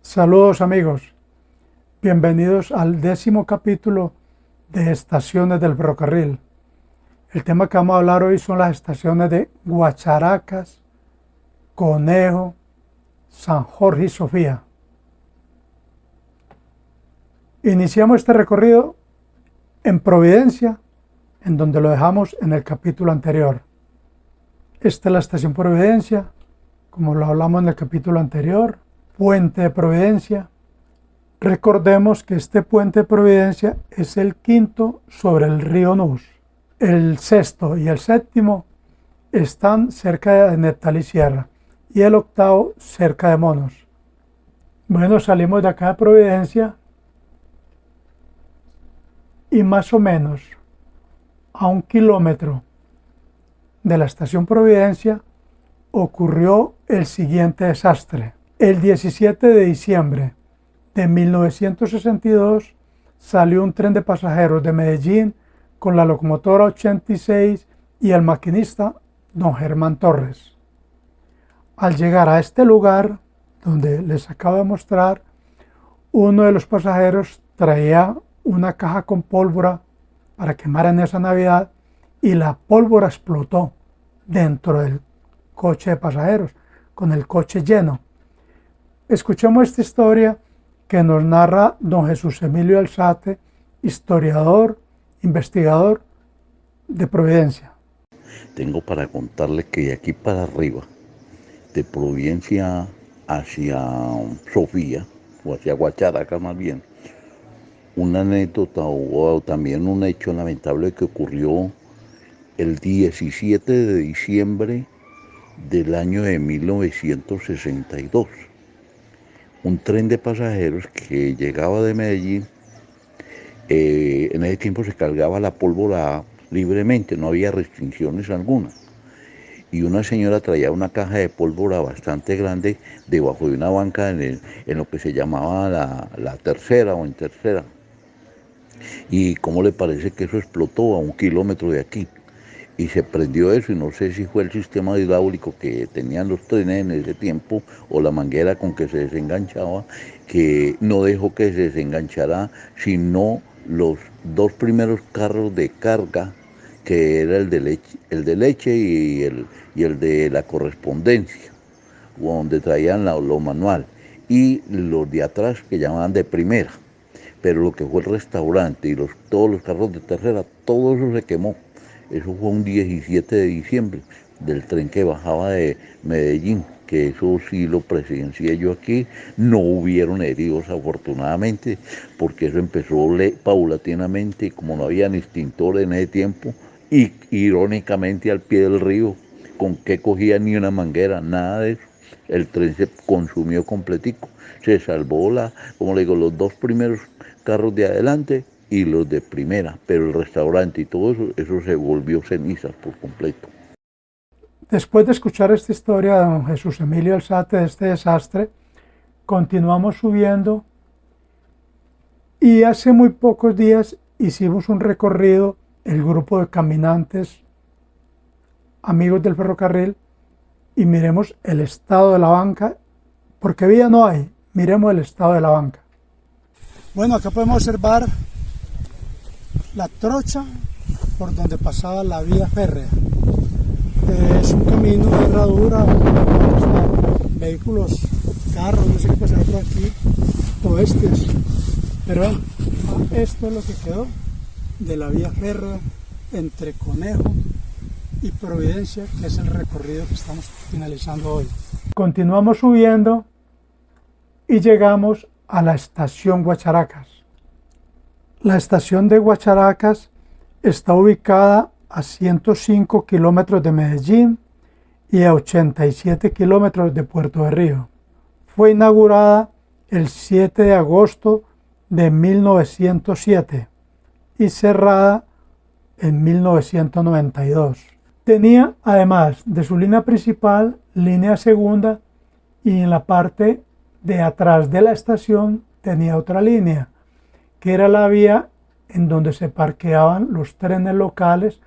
Saludos amigos, bienvenidos al 10º capítulo de Estaciones del Ferrocarril. El tema que vamos a hablar hoy son las estaciones de Guacharacas, Conejo, San Jorge y Sofía. Iniciamos este recorrido en Providencia, en donde lo dejamos en el capítulo anterior. Esta es la estación Providencia, como lo hablamos en el capítulo anterior. Puente de Providencia. Recordemos que este puente de Providencia es el quinto sobre el río Nus. El sexto y el séptimo están cerca de Neptalí Sierra y el octavo cerca de Monos. Bueno, salimos de acá de Providencia y más o menos a 1 kilómetro de la estación Providencia ocurrió el siguiente desastre. El 17 de diciembre de 1962 salió un tren de pasajeros de Medellín con la locomotora 86 y el maquinista don Germán Torres. Al llegar a este lugar, donde les acabo de mostrar, uno de los pasajeros traía una caja con pólvora para quemar en esa Navidad y la pólvora explotó dentro del coche de pasajeros, con el coche lleno. Escuchemos esta historia que nos narra don Jesús Emilio Alzate, historiador, investigador de Providencia. Tengo para contarles que de aquí para arriba, de Providencia hacia Sofía, o hacia Guacharaca más bien, una anécdota o también un hecho lamentable que ocurrió el 17 de diciembre del año de 1962. Un tren de pasajeros que llegaba de Medellín, en ese tiempo se cargaba la pólvora libremente, no había restricciones alguna. Y una señora traía una caja de pólvora bastante grande debajo de una banca en lo que se llamaba la tercera o en tercera. ¿Y cómo le parece que eso explotó a 1 kilómetro de aquí? Y se prendió eso, y no sé si fue el sistema hidráulico que tenían los trenes en ese tiempo o la manguera con que se desenganchaba, que no dejó que se desenganchara sino los 2 primeros carros de carga, que era el de leche y el de la correspondencia, donde traían lo manual, y los de atrás que llamaban de primera. Pero lo que fue el restaurante y todos los carros de tercera, todo eso se quemó. Eso fue un 17 de diciembre del tren que bajaba de Medellín, que eso sí lo presencié yo aquí. No hubieron heridos afortunadamente, porque eso empezó paulatinamente, y como no había ni extintor en ese tiempo, y irónicamente al pie del río, con que cogía ni una manguera, nada de eso. El tren se consumió completico. Se salvó, como le digo, los 2 primeros carros de adelante y los de primera, pero el restaurante y todo eso se volvió cenizas por completo. Después de escuchar esta historia de don Jesús Emilio Alzate de este desastre, continuamos subiendo y hace muy pocos días hicimos un recorrido, el grupo de caminantes, amigos del ferrocarril, y miremos el estado de la banca, porque vía no hay, miremos el estado de la banca. Bueno, acá podemos observar la trocha por donde pasaba la vía férrea. Es un camino de herradura, vehículos, carros, no sé qué pasará por aquí, oestes. Pero bueno, esto es lo que quedó de la vía férrea entre Conejo y Providencia, que es el recorrido que estamos finalizando hoy. Continuamos subiendo y llegamos a la estación Guacharacas. La estación de Guacharacas está ubicada a 105 kilómetros de Medellín y a 87 kilómetros de Puerto de Río. Fue inaugurada el 7 de agosto de 1907 y cerrada en 1992. Tenía, además de su línea principal, línea segunda, y en la parte de atrás de la estación tenía otra línea, que era la vía en donde se parqueaban los trenes locales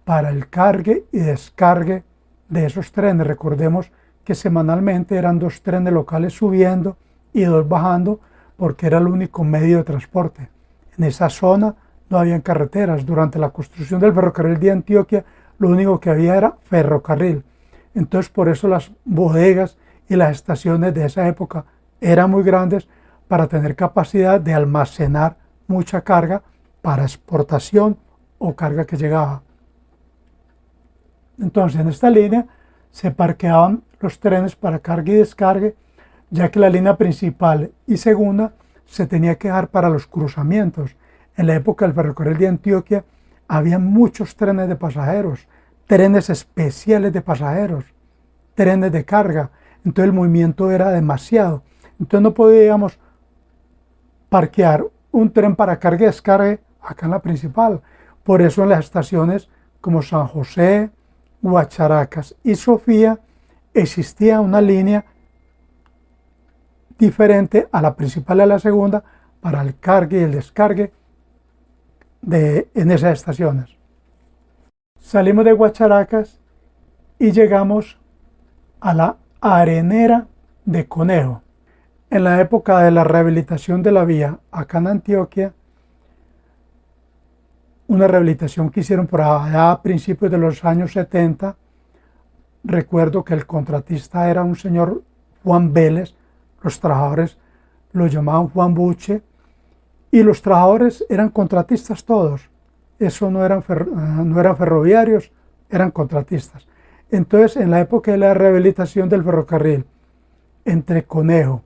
para el cargue y descargue de esos trenes. Recordemos que semanalmente eran 2 trenes locales subiendo y 2 bajando, porque era el único medio de transporte. En esa zona no habían carreteras. Durante la construcción del ferrocarril de Antioquia, lo único que había era ferrocarril. Entonces, por eso las bodegas y las estaciones de esa época eran muy grandes para tener capacidad de almacenar mucha carga para exportación o carga que llegaba. Entonces, en esta línea se parqueaban los trenes para carga y descarga, ya que la línea principal y segunda se tenía que dejar para los cruzamientos. En la época del ferrocarril de Antioquia había muchos trenes de pasajeros, trenes especiales de pasajeros, trenes de carga. Entonces el movimiento era demasiado. Entonces no podíamos parquear un tren para carga y descarga acá en la principal. Por eso en las estaciones como San José, Guacharacas y Sofía existía una línea diferente a la principal y a la segunda para el cargue y el descargue en esas estaciones. Salimos de Guacharacas y llegamos a la Arenera de Conejo. En la época de la rehabilitación de la vía acá en Antioquia, una rehabilitación que hicieron por allá a principios de los años 70, recuerdo que el contratista era un señor Juan Vélez, los trabajadores lo llamaban Juan Buche, y los trabajadores eran contratistas todos. Eso no eran ferroviarios, eran contratistas. Entonces, en la época de la rehabilitación del ferrocarril entre Conejo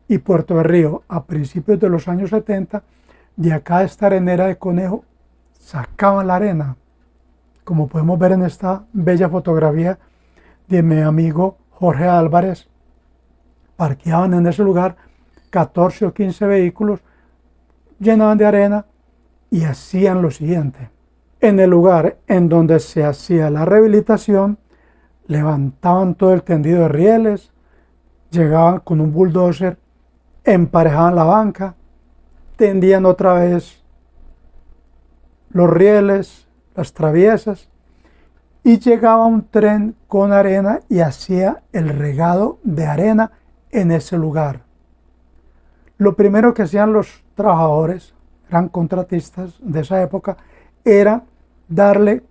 y Puerto de Río, a principios de los años 70, de acá de esta arenera de Conejo, sacaban la arena. Como podemos ver en esta bella fotografía de mi amigo Jorge Álvarez, parqueaban en ese lugar 14 o 15 vehículos, llenaban de arena y hacían lo siguiente. En el lugar en donde se hacía la rehabilitación, levantaban todo el tendido de rieles, llegaban con un bulldozer, emparejaban la banca, tendían otra vez los rieles, las traviesas, y llegaba un tren con arena y hacía el regado de arena en ese lugar. Lo primero que hacían los trabajadores, eran contratistas de esa época, era darle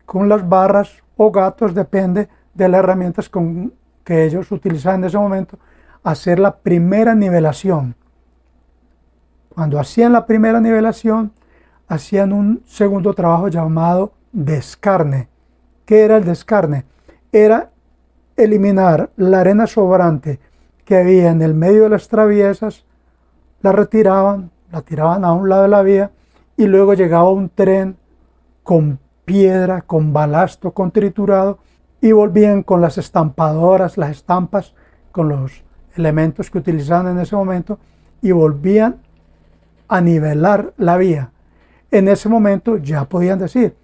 con las barras o gatos, depende de las herramientas que ellos utilizaban en ese momento, hacer la primera nivelación. Cuando hacían la primera nivelación, hacían un segundo trabajo llamado descarne. ¿Qué era el descarne? Era eliminar la arena sobrante que había en el medio de las traviesas, la retiraban, la tiraban a un lado de la vía y luego llegaba un tren con piedra, con balasto, con triturado y volvían con las estampadoras, las estampas, con los elementos que utilizaban en ese momento y volvían a nivelar la vía. En ese momento ya podían decir,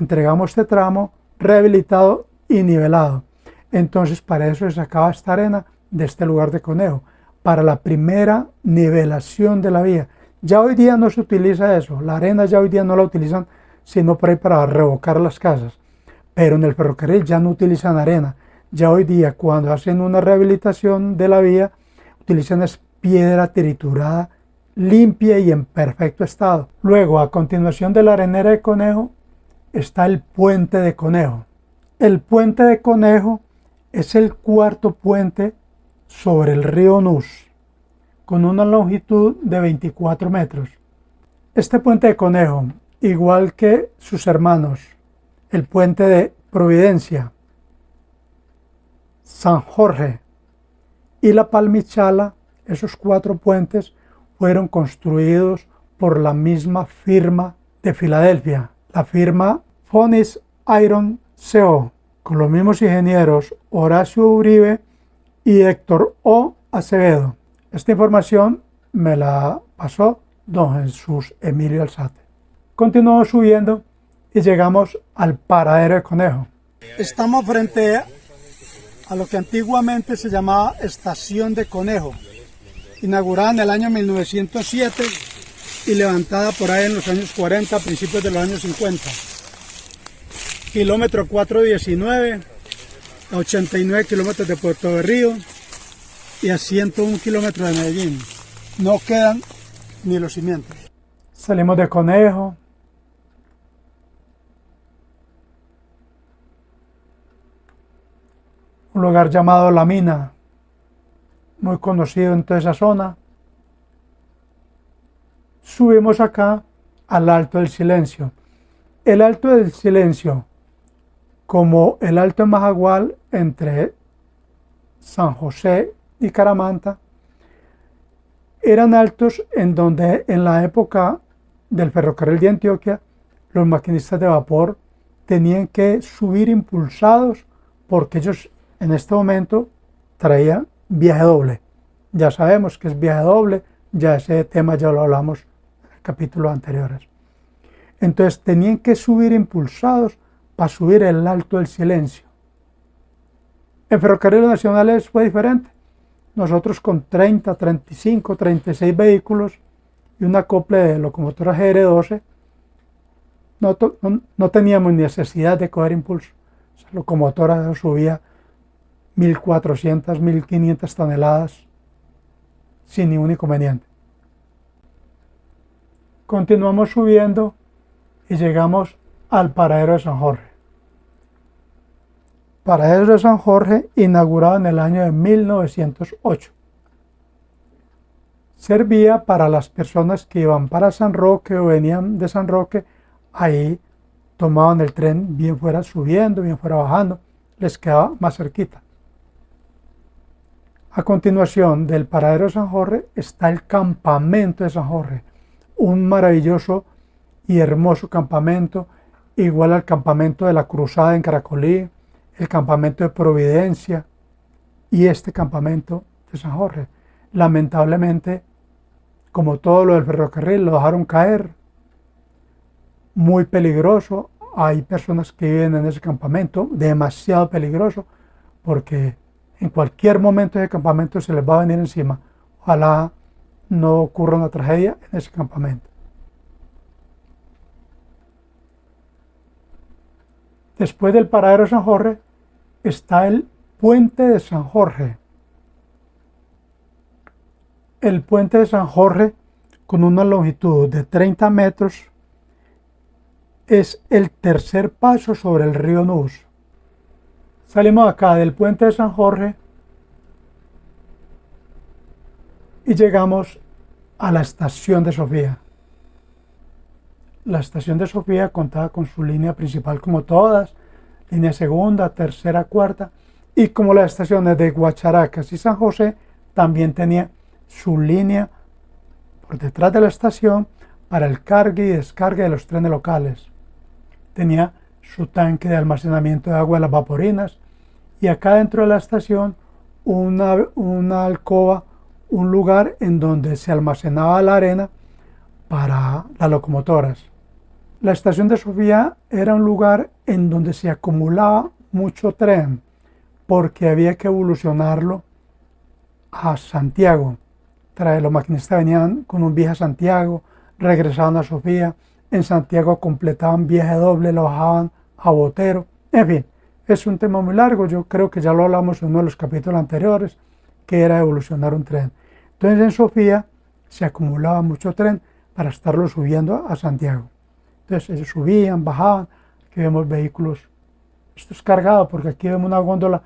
entregamos este tramo rehabilitado y nivelado. Entonces para eso se sacaba esta arena de este lugar de Conejo, para la primera nivelación de la vía. Ya hoy día no se utiliza eso, la arena ya hoy día no la utilizan sino por ahí para revocar las casas, pero en el ferrocarril ya no utilizan arena. Ya hoy día cuando hacen una rehabilitación de la vía utilizan es piedra triturada, limpia y en perfecto estado. Luego, a continuación de la arenera de Conejo, está el puente de Conejo. El puente de Conejo es el cuarto puente sobre el río Nus, con una longitud de 24 metros. Este puente de Conejo, igual que sus hermanos, el puente de Providencia, San Jorge y la Palmichala, esos 4 puentes fueron construidos por la misma firma de Filadelfia, la firma Phoenix Iron Co., con los mismos ingenieros Horacio Uribe y Héctor O. Acevedo. Esta información me la pasó don Jesús Emilio Alzate. Continuamos subiendo y llegamos al paradero de Conejo. Estamos frente a lo que antiguamente se llamaba Estación de Conejo, inaugurada en el año 1907 y levantada por ahí en los años 40, a principios de los años 50. Kilómetro 419, a 89 kilómetros de Puerto de Río, y a 101 kilómetros de Medellín. No quedan ni los cimientos. Salimos de Conejo. Un lugar llamado La Mina, muy conocido en toda esa zona. Subimos acá al Alto del Silencio. El Alto del Silencio, como el Alto de Majagual entre San José y Caramanta, eran altos en donde en la época del ferrocarril de Antioquia los maquinistas de vapor tenían que subir impulsados porque ellos en este momento traían viaje doble. Ya sabemos que es viaje doble, ya ese tema ya lo hablamos en capítulos anteriores. Entonces tenían que subir impulsados para subir el Alto del Silencio. En Ferrocarriles Nacionales fue diferente. Nosotros con 30, 35, 36 vehículos y un acople de locomotora GR12 no teníamos necesidad de coger impulso. Esa locomotora subía 1.400, 1.500 toneladas sin ningún inconveniente. Continuamos subiendo y llegamos al paradero de San Jorge. Paradero de San Jorge, inaugurado en el año de 1908. Servía para las personas que iban para San Roque o venían de San Roque, ahí tomaban el tren bien fuera subiendo, bien fuera bajando, les quedaba más cerquita. A continuación del paradero de San Jorge está el campamento de San Jorge, un maravilloso y hermoso campamento, igual al campamento de la Cruzada en Caracolí, el campamento de Providencia y este campamento de San Jorge. Lamentablemente, como todo lo del ferrocarril, lo dejaron caer, muy peligroso. Hay personas que viven en ese campamento, demasiado peligroso, porque en cualquier momento ese campamento se les va a venir encima. Ojalá no ocurra una tragedia en ese campamento. Después del paradero de San Jorge está el puente de San Jorge. El puente de San Jorge, con una longitud de 30 metros, es el tercer paso sobre el río Nus. Salimos acá del puente de San Jorge y llegamos a la estación de Sofía. La estación de Sofía contaba con su línea principal como todas, línea segunda, tercera, cuarta, y como las estaciones de Guacharacas y San José, también tenía su línea por detrás de la estación para el cargue y descargue de los trenes locales. Tenía su tanque de almacenamiento de agua de las vaporinas y acá dentro de la estación una alcoba, un lugar en donde se almacenaba la arena para las locomotoras. La estación de Sofía era un lugar en donde se acumulaba mucho tren porque había que evolucionarlo a Santiago. Los maquinistas venían con un viaje a Santiago, regresaban a Sofía, en Santiago completaban viaje doble, lo bajaban a Botero. En fin, es un tema muy largo, yo creo que ya lo hablamos en uno de los capítulos anteriores, que era evolucionar un tren. Entonces en Sofía se acumulaba mucho tren para estarlo subiendo a Santiago. Entonces ellos subían, bajaban, aquí vemos vehículos, esto es cargado porque aquí vemos una góndola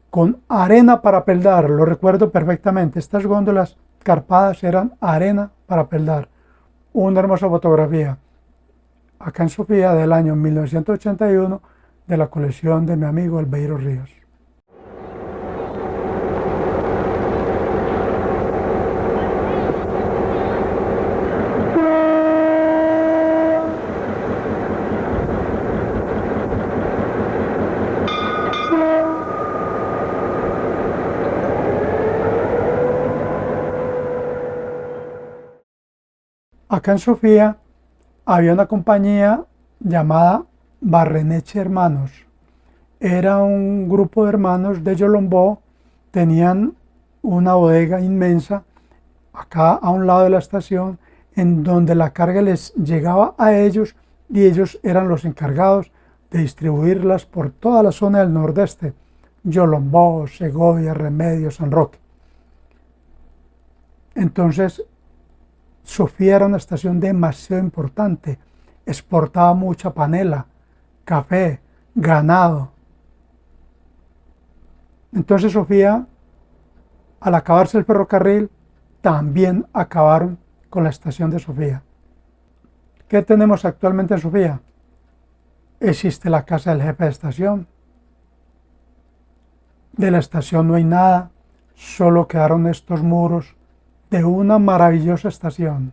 con arena para peldar, lo recuerdo perfectamente, estas góndolas carpadas eran arena para peldar. Una hermosa fotografía acá en Sofía del año 1981 de la colección de mi amigo Albeiro Ríos. Acá en Sofía había una compañía llamada Barreneche Hermanos. Era un grupo de hermanos de Yolombó, tenían una bodega inmensa acá a un lado de la estación en donde la carga les llegaba a ellos y ellos eran los encargados de distribuirlas por toda la zona del nordeste, Yolombó, Segovia, Remedios, San Roque. Entonces, Sofía era una estación demasiado importante. Exportaba mucha panela, café, ganado. Entonces Sofía, al acabarse el ferrocarril, también acabaron con la estación de Sofía. ¿Qué tenemos actualmente en Sofía? Existe la casa del jefe de estación. De la estación no hay nada, solo quedaron estos muros de una maravillosa estación.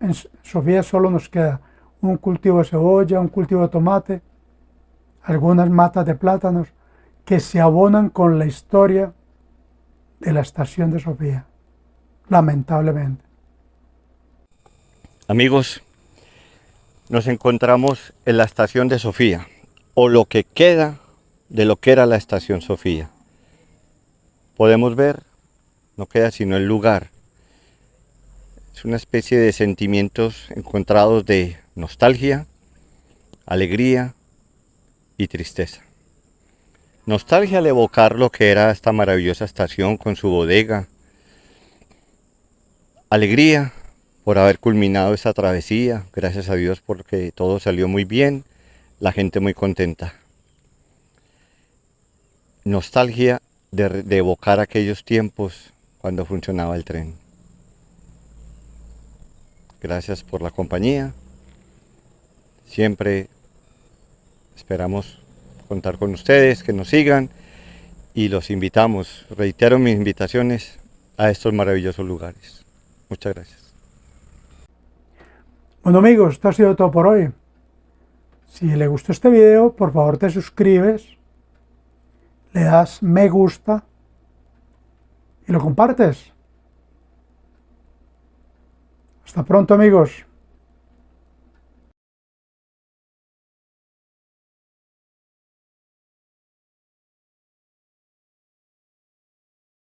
En Sofía solo nos queda un cultivo de cebolla, un cultivo de tomate, algunas matas de plátanos que se abonan con la historia de la estación de Sofía, lamentablemente. Amigos, nos encontramos en la estación de Sofía, o lo que queda de lo que era la estación Sofía. Podemos ver, no queda sino el lugar. Es una especie de sentimientos encontrados de nostalgia, alegría y tristeza. Nostalgia al evocar lo que era esta maravillosa estación con su bodega. Alegría por haber culminado esta travesía, gracias a Dios porque todo salió muy bien, la gente muy contenta. Nostalgia de evocar aquellos tiempos cuando funcionaba el tren. Gracias por la compañía. Siempre esperamos contar con ustedes, que nos sigan y los invitamos, reitero mis invitaciones a estos maravillosos lugares. Muchas gracias. Bueno amigos, esto ha sido todo por hoy. Si le gustó este video, por favor te suscribes, le das me gusta y lo compartes. Hasta pronto amigos.